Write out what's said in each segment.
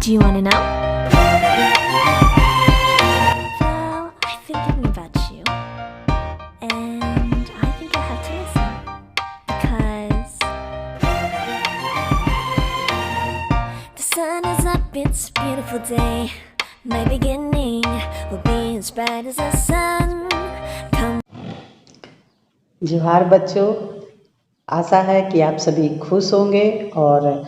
Do you want to know? Well, I've been thinking about you, and I think I have to listen, because the sun is up, it's a beautiful day. My beginning will be as bright as the sun. Come. जोहार बच्चों, आशा है कि आप सभी खुश होंगे और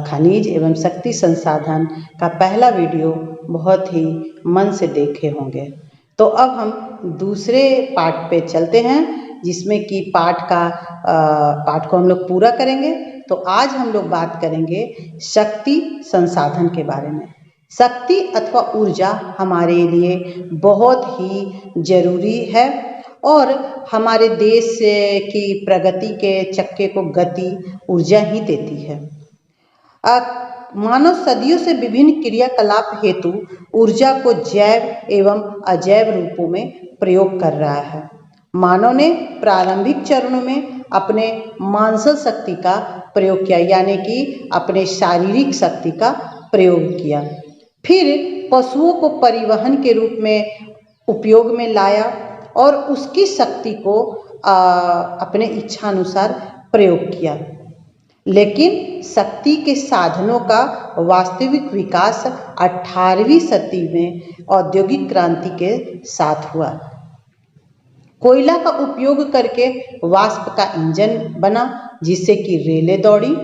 खनिज एवं शक्ति संसाधन का पहला वीडियो बहुत ही मन से देखे होंगे। तो अब हम दूसरे पार्ट पे चलते हैं, जिसमें कि पार्ट को हम लोग पूरा करेंगे। तो आज हम लोग बात करेंगे शक्ति संसाधन के बारे में। शक्ति अथवा ऊर्जा हमारे लिए बहुत ही जरूरी है और हमारे देश की प्रगति के चक्के को गति ऊर्जा ही देती है। मानव सदियों से विभिन्न क्रियाकलाप हेतु ऊर्जा को जैव एवं अजैव रूपों में प्रयोग कर रहा है। मानव ने प्रारंभिक चरणों में अपने मांसल शक्ति का प्रयोग किया, यानी कि अपने शारीरिक शक्ति का प्रयोग किया। फिर पशुओं को परिवहन के रूप में उपयोग में लाया और उसकी शक्ति को अपने इच्छानुसार प्रयोग किया। लेकिन शक्ति के साधनों का वास्तविक विकास 18वीं सदी में औद्योगिक क्रांति के साथ हुआ। कोयला का उपयोग करके वाष्प का इंजन बना, जिससे कि रेलें दौड़ी।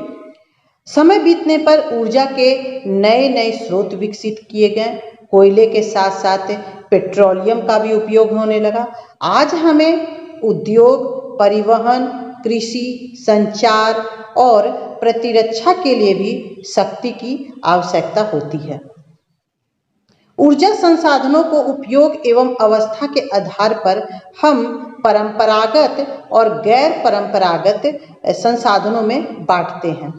समय बीतने पर ऊर्जा के नए नए स्रोत विकसित किए गए। कोयले के साथ साथ पेट्रोलियम का भी उपयोग होने लगा। आज हमें उद्योग, परिवहन, कृषि, संचार और प्रतिरक्षा के लिए भी शक्ति की आवश्यकता होती है। ऊर्जा संसाधनों को उपयोग एवं अवस्था के आधार पर हम परंपरागत और गैर परंपरागत संसाधनों में बांटते हैं।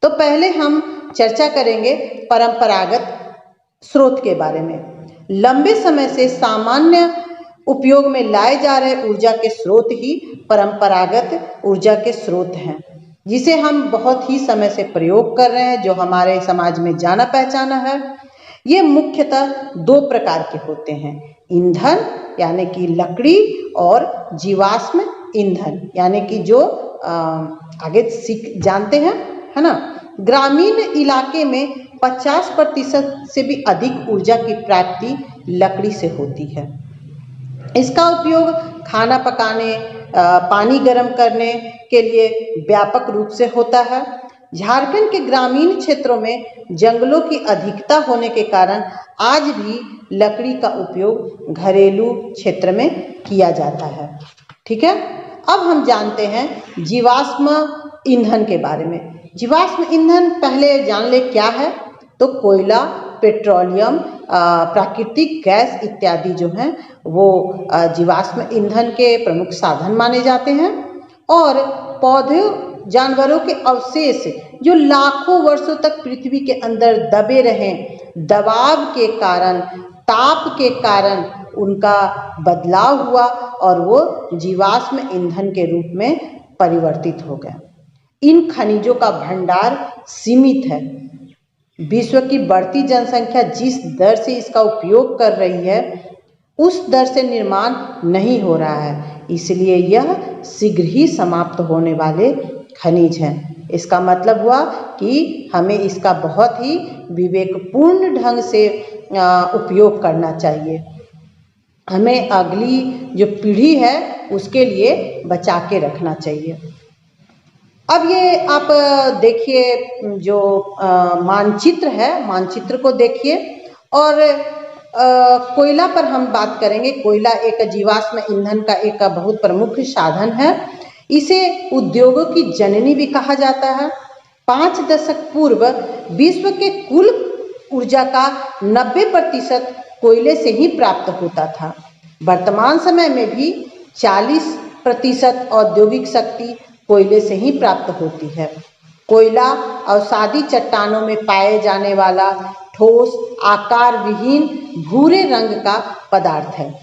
तो पहले हम चर्चा करेंगे परंपरागत स्रोत के बारे में। लंबे समय से सामान्य उपयोग में लाए जा रहे ऊर्जा के स्रोत ही परंपरागत ऊर्जा के स्रोत हैं, जिसे हम बहुत ही समय से प्रयोग कर रहे हैं, जो हमारे समाज में जाना पहचाना है। ये मुख्यतः दो प्रकार के होते हैं, ईंधन यानी कि लकड़ी और जीवाश्म ईंधन यानी कि जो आगे जानते हैं, है ना। ग्रामीण इलाके में 50% से भी अधिक ऊर्जा की प्राप्ति लकड़ी से होती है। इसका उपयोग खाना पकाने, पानी गर्म करने के लिए व्यापक रूप से होता है। झारखंड के ग्रामीण क्षेत्रों में जंगलों की अधिकता होने के कारण आज भी लकड़ी का उपयोग घरेलू क्षेत्र में किया जाता है। ठीक है, अब हम जानते हैं जीवाश्म ईंधन के बारे में। जीवाश्म ईंधन पहले जान ले क्या है। तो कोयला, पेट्रोलियम, प्राकृतिक गैस इत्यादि जो हैं वो जीवाश्म ईंधन के प्रमुख साधन माने जाते हैं। और पौधों, जानवरों के अवशेष जो लाखों वर्षों तक पृथ्वी के अंदर दबे रहे, दबाव के कारण, ताप के कारण उनका बदलाव हुआ और वो जीवाश्म ईंधन के रूप में परिवर्तित हो गए। इन खनिजों का भंडार सीमित है। विश्व की बढ़ती जनसंख्या जिस दर से इसका उपयोग कर रही है, उस दर से निर्माण नहीं हो रहा है, इसलिए यह शीघ्र ही समाप्त होने वाले खनिज हैं। इसका मतलब हुआ कि हमें इसका बहुत ही विवेकपूर्ण ढंग से उपयोग करना चाहिए। हमें अगली जो पीढ़ी है उसके लिए बचा के रखना चाहिए। अब ये आप देखिए, जो मानचित्र है, मानचित्र को देखिए और कोयला पर हम बात करेंगे। कोयला एक जीवाश्म ईंधन का एक बहुत प्रमुख साधन है। इसे उद्योगों की जननी भी कहा जाता है। 5 दशक पूर्व विश्व के कुल ऊर्जा का 90% कोयले से ही प्राप्त होता था। वर्तमान समय में भी 40% औद्योगिक शक्ति कोयले से ही प्राप्त होती है। कोयला अवसादी चट्टानों में पाए जाने वाला ठोस, आकार विहीन भूरे रंग का पदार्थ है,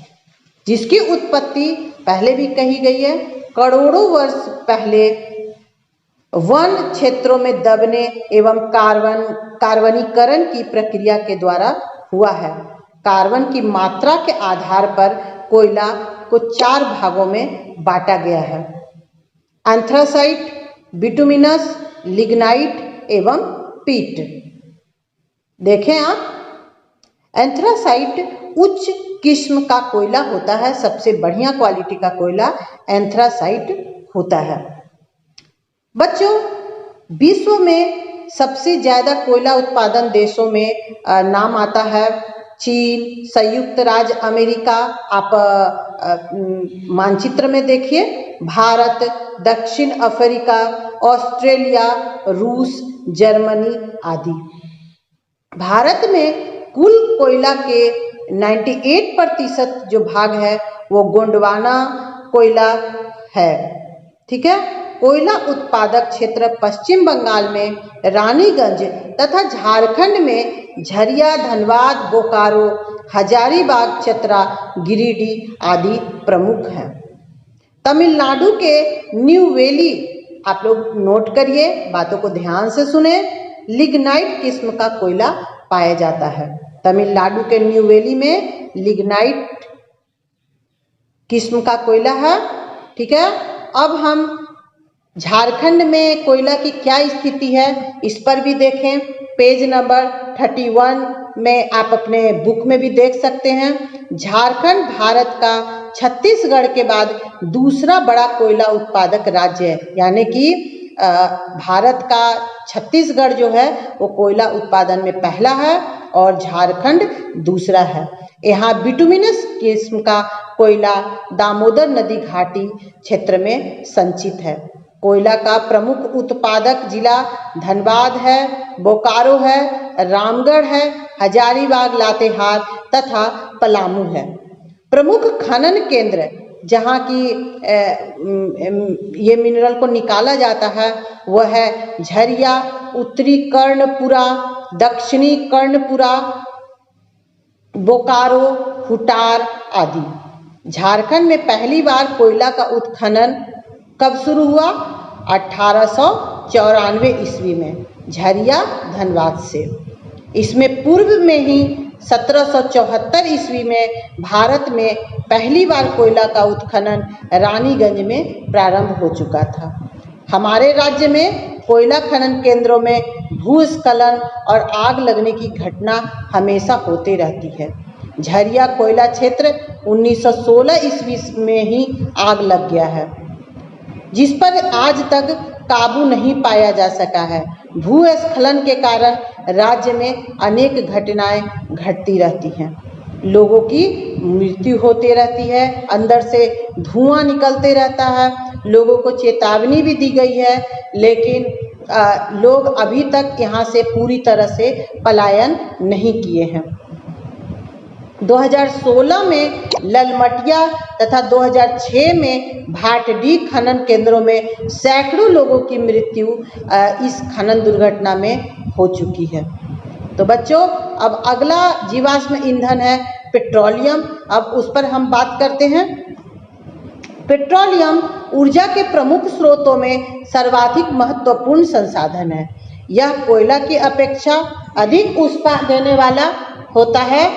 जिसकी उत्पत्ति पहले भी कही गई है करोड़ों वर्ष पहले वन क्षेत्रों में दबने एवं कार्बनीकरण की प्रक्रिया के द्वारा हुआ है। कार्बन की मात्रा के आधार पर कोयला को 4 भागों में बांटा गया है: एंथ्रासाइट, बिटुमिनस, लिग्नाइट एवं पीट। देखें आप, एंथ्रासाइट उच्च किस्म का कोयला होता है। सबसे बढ़िया क्वालिटी का कोयला एंथ्रासाइट होता है। बच्चों, विश्व में सबसे ज्यादा कोयला उत्पादन देशों में नाम आता है चीन, संयुक्त राज्य अमेरिका, आप मानचित्र में देखिए, भारत, दक्षिण अफ्रीका, ऑस्ट्रेलिया, रूस, जर्मनी आदि। भारत में कुल कोयला के 98% जो भाग है वो गोंडवाना कोयला है। ठीक है। कोयला उत्पादक क्षेत्र पश्चिम बंगाल में रानीगंज तथा झारखंड में झरिया, धनबाद, बोकारो, हजारीबाग, चतरा, गिरिडीह आदि प्रमुख हैं। तमिलनाडु के न्यू वेली, आप लोग नोट करिए, बातों को ध्यान से सुने, लिग्नाइट किस्म का कोयला पाया जाता है। तमिलनाडु के न्यू वेली में लिग्नाइट किस्म का कोयला है। ठीक है। अब हम झारखंड में कोयला की क्या स्थिति है इस पर भी देखें। पेज नंबर 31 में आप अपने बुक में भी देख सकते हैं। झारखंड भारत का छत्तीसगढ़ के बाद दूसरा बड़ा कोयला उत्पादक राज्य है, यानी कि भारत का छत्तीसगढ़ जो है वो कोयला उत्पादन में पहला है और झारखंड दूसरा है। यहाँ बिटुमिनस किस्म का कोयला दामोदर नदी घाटी क्षेत्र में संचित है। कोयला का प्रमुख उत्पादक जिला धनबाद है, बोकारो है, रामगढ़ है, हजारीबाग, लातेहार तथा पलामू है। प्रमुख खनन केंद्र जहाँ की ये मिनरल को निकाला जाता है वह है झरिया, उत्तरी कर्णपुरा, दक्षिणी कर्णपुरा, बोकारो, हुटार आदि। झारखंड में पहली बार कोयला का उत्खनन कब शुरू हुआ? 1894 ईस्वी में झरिया, धनबाद से। इसमें पूर्व में ही 1774 ईस्वी में भारत में पहली बार कोयला का उत्खनन रानीगंज में प्रारंभ हो चुका था। हमारे राज्य में कोयला खनन केंद्रों में भूस्खलन और आग लगने की घटना हमेशा होती रहती है। झरिया कोयला क्षेत्र 1916 ईस्वी में ही आग लग गया है, जिस पर आज तक काबू नहीं पाया जा सका है। भूस्खलन के कारण राज्य में अनेक घटनाएं घटती रहती हैं। लोगों की मृत्यु होती रहती है, अंदर से धुआं निकलते रहता है। लोगों को चेतावनी भी दी गई है, लेकिन लोग अभी तक यहाँ से पूरी तरह से पलायन नहीं किए हैं। 2016 में ललमटिया तथा 2006 में भाटडीह खनन केंद्रों में सैकड़ों लोगों की मृत्यु इस खनन दुर्घटना में हो चुकी है। तो बच्चों, अब अगला जीवाश्म ईंधन है पेट्रोलियम। अब उस पर हम बात करते हैं। पेट्रोलियम ऊर्जा के प्रमुख स्रोतों में सर्वाधिक महत्वपूर्ण संसाधन है। यह कोयला की अपेक्षा अधिक ऊष्मा देने वाला होता है।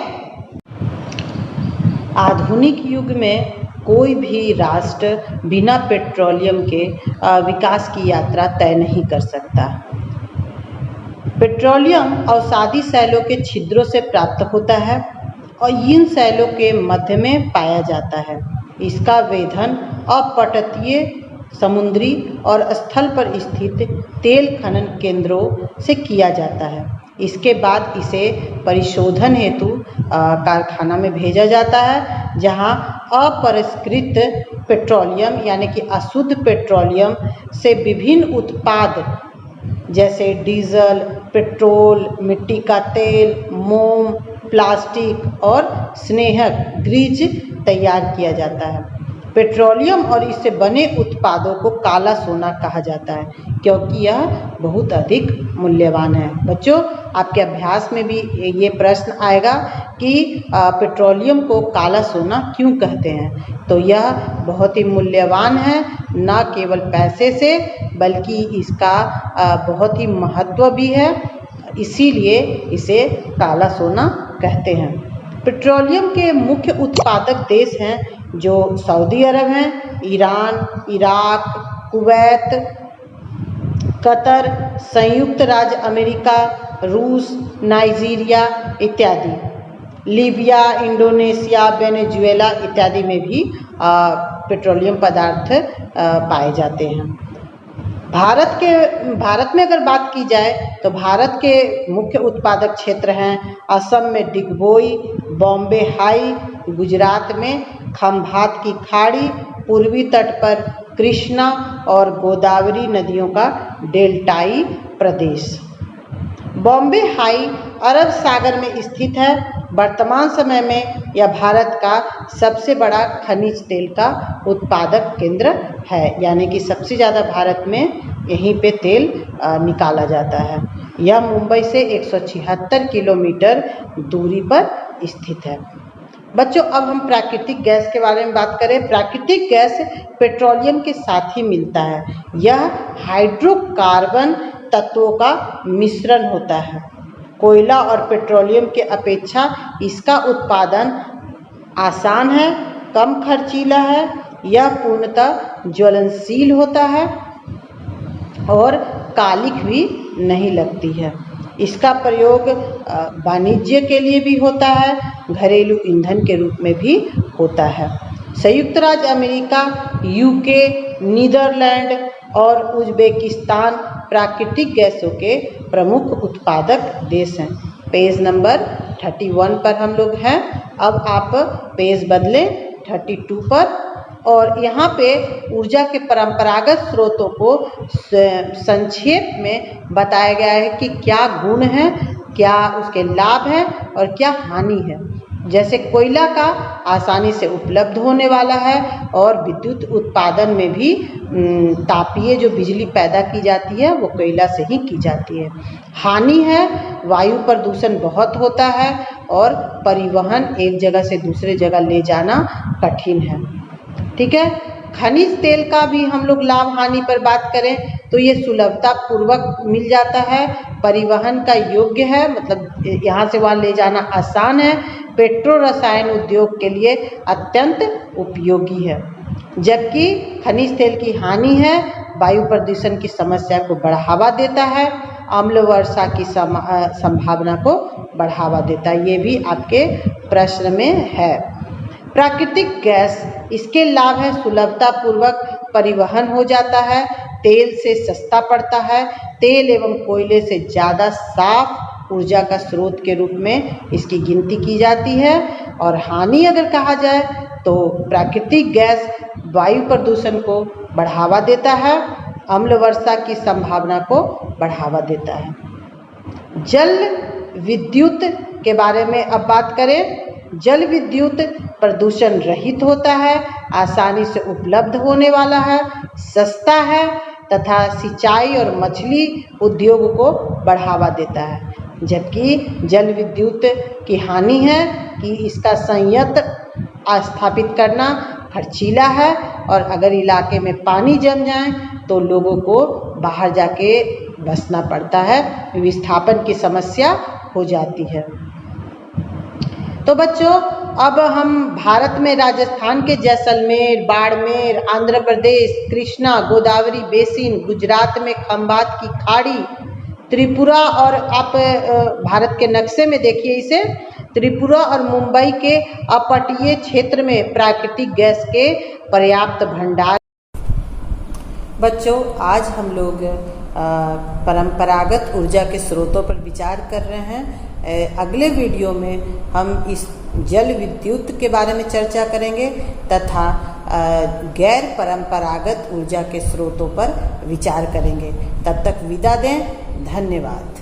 आधुनिक युग में कोई भी राष्ट्र बिना पेट्रोलियम के विकास की यात्रा तय नहीं कर सकता। पेट्रोलियम अवसादी शैलों के छिद्रों से प्राप्त होता है और इन शैलों के मध्य में पाया जाता है। इसका वेधन अपतटीय, समुद्री और स्थल पर स्थित तेल खनन केंद्रों से किया जाता है। इसके बाद इसे परिशोधन हेतु कारखाना में भेजा जाता है, जहां अपरिष्कृत पेट्रोलियम यानी कि अशुद्ध पेट्रोलियम से विभिन्न उत्पाद जैसे डीजल, पेट्रोल, मिट्टी का तेल, मोम, प्लास्टिक और स्नेहक ग्रीज तैयार किया जाता है। पेट्रोलियम और इससे बने उत्पादों को काला सोना कहा जाता है, क्योंकि यह बहुत अधिक मूल्यवान है। बच्चों, आपके अभ्यास में भी ये प्रश्न आएगा कि पेट्रोलियम को काला सोना क्यों कहते हैं। तो यह बहुत ही मूल्यवान है, न केवल पैसे से बल्कि इसका बहुत ही महत्व भी है, इसीलिए इसे काला सोना कहते हैं। पेट्रोलियम के मुख्य उत्पादक देश हैं जो सऊदी अरब हैं, ईरान, इराक, कुवैत, कतर, संयुक्त राज्य अमेरिका, रूस, नाइजीरिया इत्यादि। लीबिया, इंडोनेशिया, वेनेजुएला इत्यादि में भी पेट्रोलियम पदार्थ पाए जाते हैं। भारत में अगर बात की जाए तो भारत के मुख्य उत्पादक क्षेत्र हैं असम में डिगबोई, बॉम्बे हाई, गुजरात में खंभात की खाड़ी, पूर्वी तट पर कृष्णा और गोदावरी नदियों का डेल्टाई प्रदेश। बॉम्बे हाई अरब सागर में स्थित है। वर्तमान समय में यह भारत का सबसे बड़ा खनिज तेल का उत्पादक केंद्र है, यानी कि सबसे ज़्यादा भारत में यहीं पे तेल निकाला जाता है। यह मुंबई से 176 किलोमीटर दूरी पर स्थित है। बच्चों, अब हम प्राकृतिक गैस के बारे में बात करें। प्राकृतिक गैस पेट्रोलियम के साथ ही मिलता है। यह हाइड्रोकार्बन तत्वों का मिश्रण होता है। कोयला और पेट्रोलियम के अपेक्षा इसका उत्पादन आसान है, कम खर्चीला है, यह पूर्णतः ज्वलनशील होता है और कालिख भी नहीं लगती है। इसका प्रयोग वाणिज्य के लिए भी होता है, घरेलू ईंधन के रूप में भी होता है। संयुक्त राज्य अमेरिका, यूके, नीदरलैंड और उज़्बेकिस्तान प्राकृतिक गैसों के प्रमुख उत्पादक देश हैं। पेज नंबर 31 पर हम लोग हैं। अब आप पेज बदलें 32 पर, और यहाँ पे ऊर्जा के परंपरागत स्रोतों को संक्षेप में बताया गया है कि क्या गुण है, क्या उसके लाभ हैं और क्या हानि है। जैसे कोयला का आसानी से उपलब्ध होने वाला है और विद्युत उत्पादन में भी तापीय जो बिजली पैदा की जाती है वो कोयला से ही की जाती है। हानि है, वायु प्रदूषण बहुत होता है और परिवहन एक जगह से दूसरे जगह ले जाना कठिन है। ठीक है। खनिज तेल का भी हम लोग लाभ हानि पर बात करें तो ये सुलभता पूर्वक मिल जाता है, परिवहन का योग्य है, मतलब यहाँ से वहाँ ले जाना आसान है, पेट्रो रसायन उद्योग के लिए अत्यंत उपयोगी है। जबकि खनिज तेल की हानि है, वायु प्रदूषण की समस्या को बढ़ावा देता है, अम्ल वर्षा की संभावना को बढ़ावा देता है। ये भी आपके प्रश्न में है। प्राकृतिक गैस, इसके लाभ है सुलभता पूर्वक परिवहन हो जाता है, तेल से सस्ता पड़ता है, तेल एवं कोयले से ज़्यादा साफ ऊर्जा का स्रोत के रूप में इसकी गिनती की जाती है। और हानि अगर कहा जाए तो प्राकृतिक गैस वायु प्रदूषण को बढ़ावा देता है, अम्ल वर्षा की संभावना को बढ़ावा देता है। जल विद्युत के बारे में अब बात करें। जल विद्युत प्रदूषण रहित होता है, आसानी से उपलब्ध होने वाला है, सस्ता है तथा सिंचाई और मछली उद्योग को बढ़ावा देता है। जबकि जल विद्युत की हानि है कि इसका संयंत्र स्थापित करना खर्चीला है और अगर इलाके में पानी जम जाए तो लोगों को बाहर जाके बसना पड़ता है, विस्थापन की समस्या हो जाती है। तो बच्चों, अब हम भारत में राजस्थान के जैसलमेर, बाड़मेर, आंध्र प्रदेश कृष्णा गोदावरी बेसिन, गुजरात में खंभात की खाड़ी, त्रिपुरा, और आप भारत के नक्शे में देखिए इसे, त्रिपुरा और मुंबई के अपतटीय क्षेत्र में प्राकृतिक गैस के पर्याप्त भंडार। बच्चों, आज हम लोग परंपरागत ऊर्जा के स्रोतों पर विचार कर रहे हैं। अगले वीडियो में हम इस जल विद्युत के बारे में चर्चा करेंगे तथा गैर परंपरागत ऊर्जा के स्रोतों पर विचार करेंगे। तब तक विदा दें। धन्यवाद।